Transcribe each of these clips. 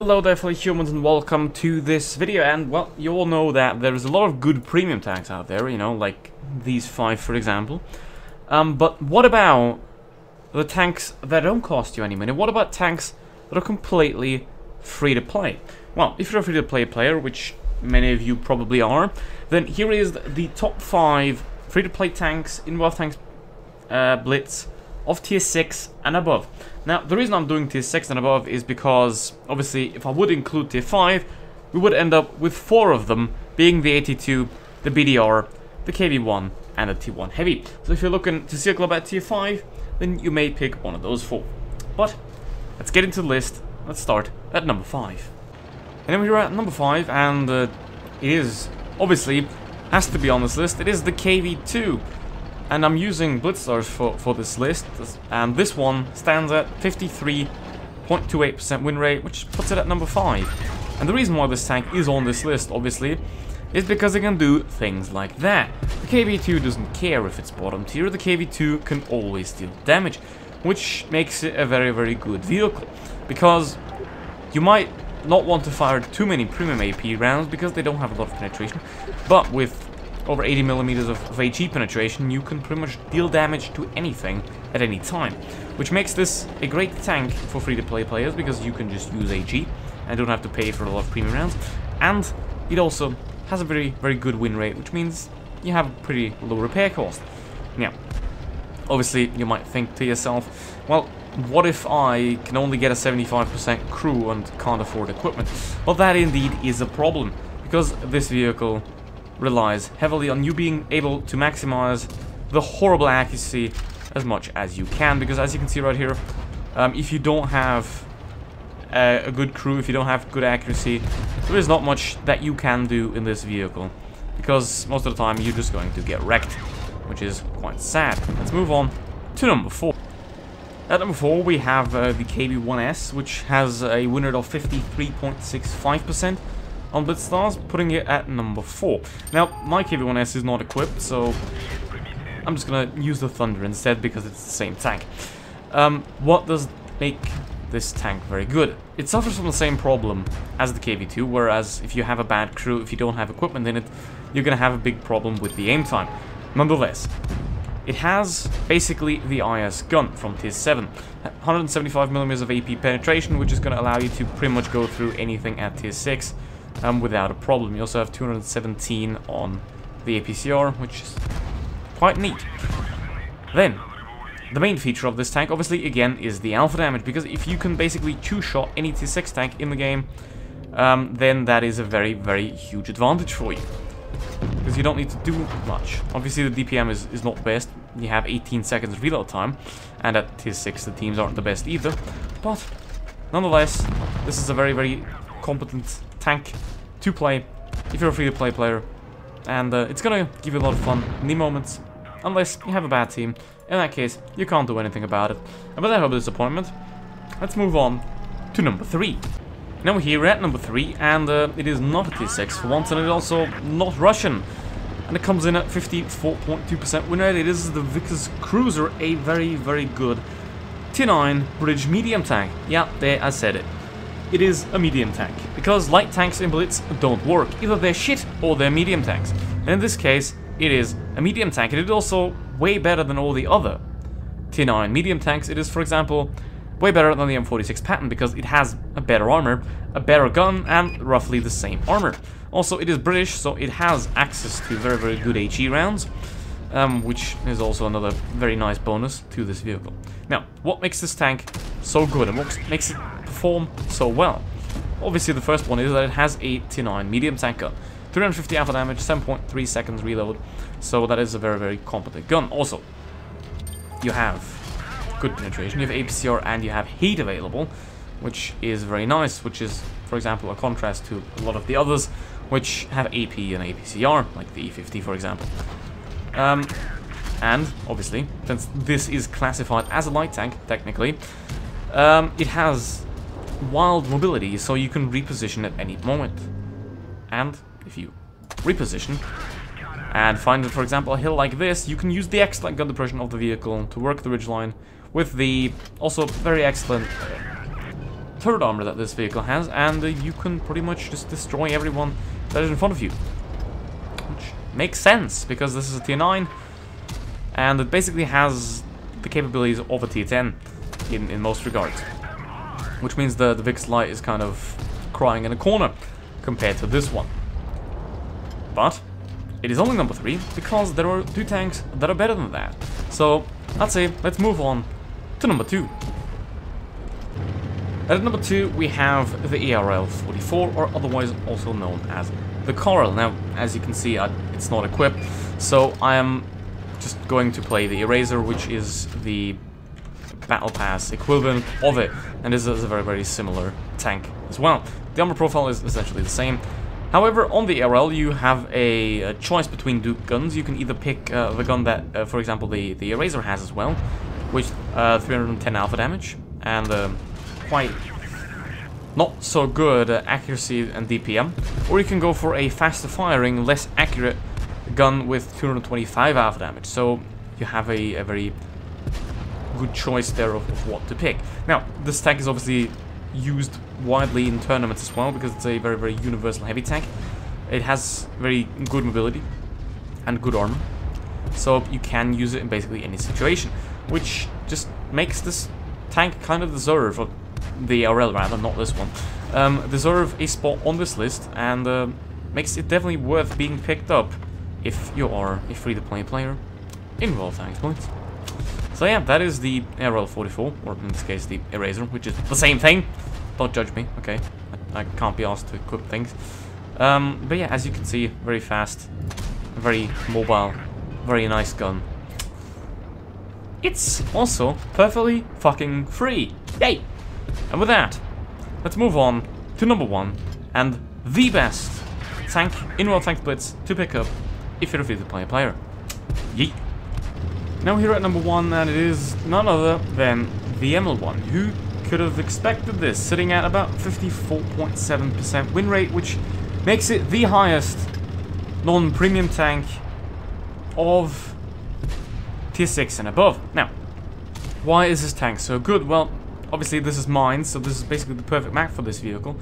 Hello there fellow humans and welcome to this video, and well, you all know that there's a lot of good premium tanks out there, you know, like these 5 for example. But what about the tanks that don't cost you any money? What about tanks that are completely free to play? Well, if you're a free to play player, which many of you probably are, then here is the top 5 free to play tanks in WoT Tanks Blitz of tier 6 and above. Now, the reason I'm doing tier 6 and above is because, obviously, if I would include tier 5, we would end up with 4 of them, being the 82, the BDR, the KV1, and the T1 Heavy. So if you're looking to see a club at tier 5, then you may pick one of those 4. But, let's get into the list. Let's start at number 5. And then we're at number 5, and it is, obviously, has to be on this list. It is the KV2. And I'm using Blitz stars for this list, and this one stands at 53.28% win rate, which puts it at number 5. And the reason why this tank is on this list, obviously, is because it can do things like that. The KV2 doesn't care if it's bottom tier, the KV2 can always deal damage, which makes it a very, very good vehicle. Because you might not want to fire too many premium AP rounds because they don't have a lot of penetration, but with over 80mm of HE penetration, you can pretty much deal damage to anything at any time, which makes this a great tank for free-to-play players because you can just use HE and don't have to pay for a lot of premium rounds, and it also has a very, very good win rate, which means you have a pretty low repair cost. Now, obviously, you might think to yourself, well, what if I can only get a 75% crew and can't afford equipment? Well, that indeed is a problem, because this vehicle relies heavily on you being able to maximize the horrible accuracy as much as you can, because as you can see right here, if you don't have a good crew, if you don't have good accuracy, there is not much that you can do in this vehicle, because most of the time you're just going to get wrecked, which is quite sad. Let's move on to number 4. At number 4 we have the KV1S, which has a win rate of 53.65% on Blitz stars, putting it at number 4. Now, my KV1S is not equipped, so I'm just gonna use the Thunder instead because it's the same tank. What does make this tank very good? It suffers from the same problem as the KV2, whereas if you have a bad crew, if you don't have equipment in it, you're gonna have a big problem with the aim time. Nonetheless, it has basically the IS gun from tier 7. 175mm of AP penetration, which is gonna allow you to pretty much go through anything at tier 6. Without a problem. You also have 217 on the APCR, which is quite neat. Then, the main feature of this tank, obviously, again, is the alpha damage, because if you can basically two-shot any tier 6 tank in the game, then that is a very, very huge advantage for you, because you don't need to do much. Obviously, the DPM is not the best. You have 18 seconds reload time, and at tier 6 the teams aren't the best either, but nonetheless, this is a very, very competent tank to play if you're a free-to-play player, and it's gonna give you a lot of fun in the moments, unless you have a bad team. In that case, you can't do anything about it. And with that hope of disappointment, let's move on to number 3. Now we're here at number 3, and it is not a tier 6 for once, and it's also not Russian, and it comes in at 54.2% win rate. It is the Vickers Cruiser, a very, very good tier 9 British medium tank. Yeah, there, I said it. It is a medium tank, because light tanks in Blitz don't work. Either they're shit or they're medium tanks. And in this case, it is a medium tank, and it is also way better than all the other tier 9 medium tanks. It is, for example, way better than the M46 Patton, because it has a better armor, a better gun, and roughly the same armor. Also, it is British, so it has access to very, very good HE rounds, which is also another very nice bonus to this vehicle. Now, what makes this tank so good, and what makes it perform so well? Obviously, the first one is that it has a tier 9 medium tank gun. 350 alpha damage, 7.3 seconds reload, so that is a very, very competent gun. Also, you have good penetration, you have APCR, and you have heat available, which is very nice, which is, for example, a contrast to a lot of the others, which have AP and APCR, like the E50, for example. And, obviously, since this is classified as a light tank, technically, it has wild mobility, so you can reposition at any moment. And if you reposition and find, for example, a hill like this, you can use the excellent gun depression of the vehicle to work the ridgeline with the also very excellent turret armor that this vehicle has, and you can pretty much just destroy everyone that is in front of you. Which makes sense, because this is a tier 9, and it basically has the capabilities of a tier 10 in most regards. Which means the Vix Light is kind of crying in a corner compared to this one. But it is only number 3 because there are 2 tanks that are better than that. So let's move on to number 2. At number 2 we have the ERL-44, or otherwise also known as the Coral. Now, as you can see, it's not equipped, so I am just going to play the Eraser, which is the Battle Pass equivalent of it, and this is a very, very similar tank as well. The armor profile is essentially the same. However, on the ERL you have a choice between 2 guns. You can either pick the gun that, for example, the Eraser has as well, with 310 alpha damage, and quite not so good accuracy and DPM, or you can go for a faster firing, less accurate gun with 225 alpha damage. So you have a very good choice there of what to pick. Now, this tank is obviously used widely in tournaments as well, because it's a very, very universal heavy tank. It has very good mobility and good armor, so you can use it in basically any situation, which just makes this tank kind of deserve, or the RL rather, not this one, deserve a spot on this list, and makes it definitely worth being picked up if you are a free-to-play player in World Tanks Blitz. So yeah, that is the ERL-44, or in this case the Eraser, which is the same thing. Don't judge me, okay? I can't be asked to equip things. But yeah, as you can see, very fast, very mobile, very nice gun. It's also perfectly fucking free. Yay! And with that, let's move on to number 1, and the best tank in World Tanks Blitz to pick up if you're a free-to-play player. Yeet! Now here at number 1, and it is none other than the ML1. Who could have expected this? Sitting at about 54.7% win rate, which makes it the highest non-premium tank of tier 6 and above. Now, why is this tank so good? Well, obviously this is mine, so this is basically the perfect map for this vehicle.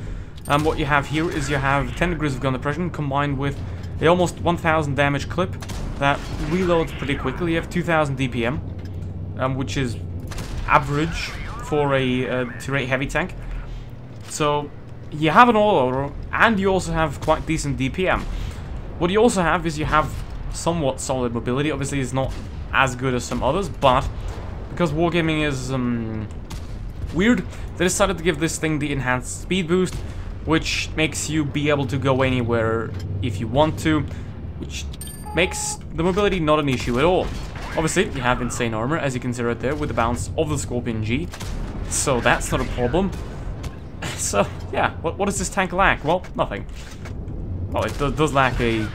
What you have here is you have 10 degrees of gun depression combined with a almost 1000 damage clip that reloads pretty quickly. You have 2000 DPM, which is average for a tier 8 heavy tank. So you have an all-over, and you also have quite decent DPM. What you also have is you have somewhat solid mobility. Obviously it's not as good as some others, but because Wargaming is weird, they decided to give this thing the enhanced speed boost, which makes you be able to go anywhere if you want to, which makes the mobility not an issue at all. Obviously, you have insane armor, as you can see right there, with the bounce of the Scorpion G, so that's not a problem. So, yeah, what does this tank lack? Well, nothing. Well, it does lack a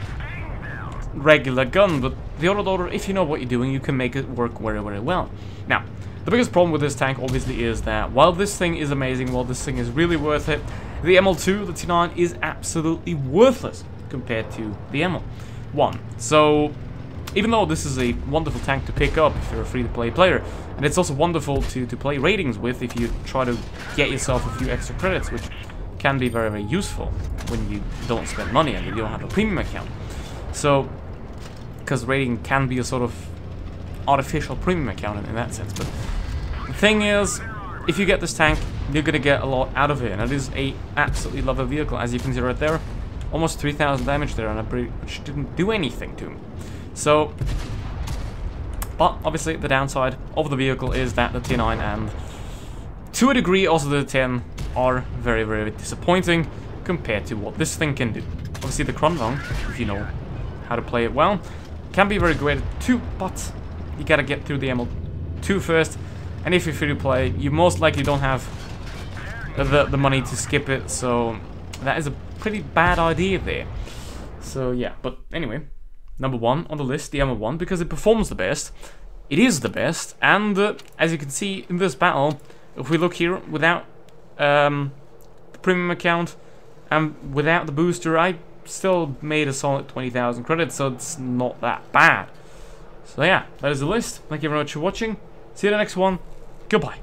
regular gun, but the autoloader, if you know what you're doing, you can make it work very, very well. Now, the biggest problem with this tank, obviously, is that while this thing is amazing, while this thing is really worth it, the ML2, the T9, is absolutely worthless compared to the ML1. So, even though this is a wonderful tank to pick up if you're a free-to-play player, and it's also wonderful to play ratings with if you try to get yourself a few extra credits, which can be very, very useful when you don't spend money and you don't have a premium account. So, because rating can be a sort of artificial premium account in that sense. But the thing is, if you get this tank, you're gonna get a lot out of it, and it is a absolutely lovely vehicle, as you can see right there. Almost 3000 damage there, and which didn't do anything to him. So, but obviously the downside of the vehicle is that the T9 and to a degree also the 10 are very, very disappointing compared to what this thing can do. Obviously the Kronvang, if you know how to play it well, can be very great too, but you gotta get through the ML2 first, and if you're free to play, you most likely don't have the money to skip it, so that is a pretty bad idea there. So yeah, but anyway, number 1 on the list, the ML1, because it performs the best, it is the best, and as you can see in this battle, if we look here, without the premium account and without the booster, I still made a solid 20,000 credits, so it's not that bad. So yeah, that is the list. Thank you very much for watching. See you in the next one. Goodbye.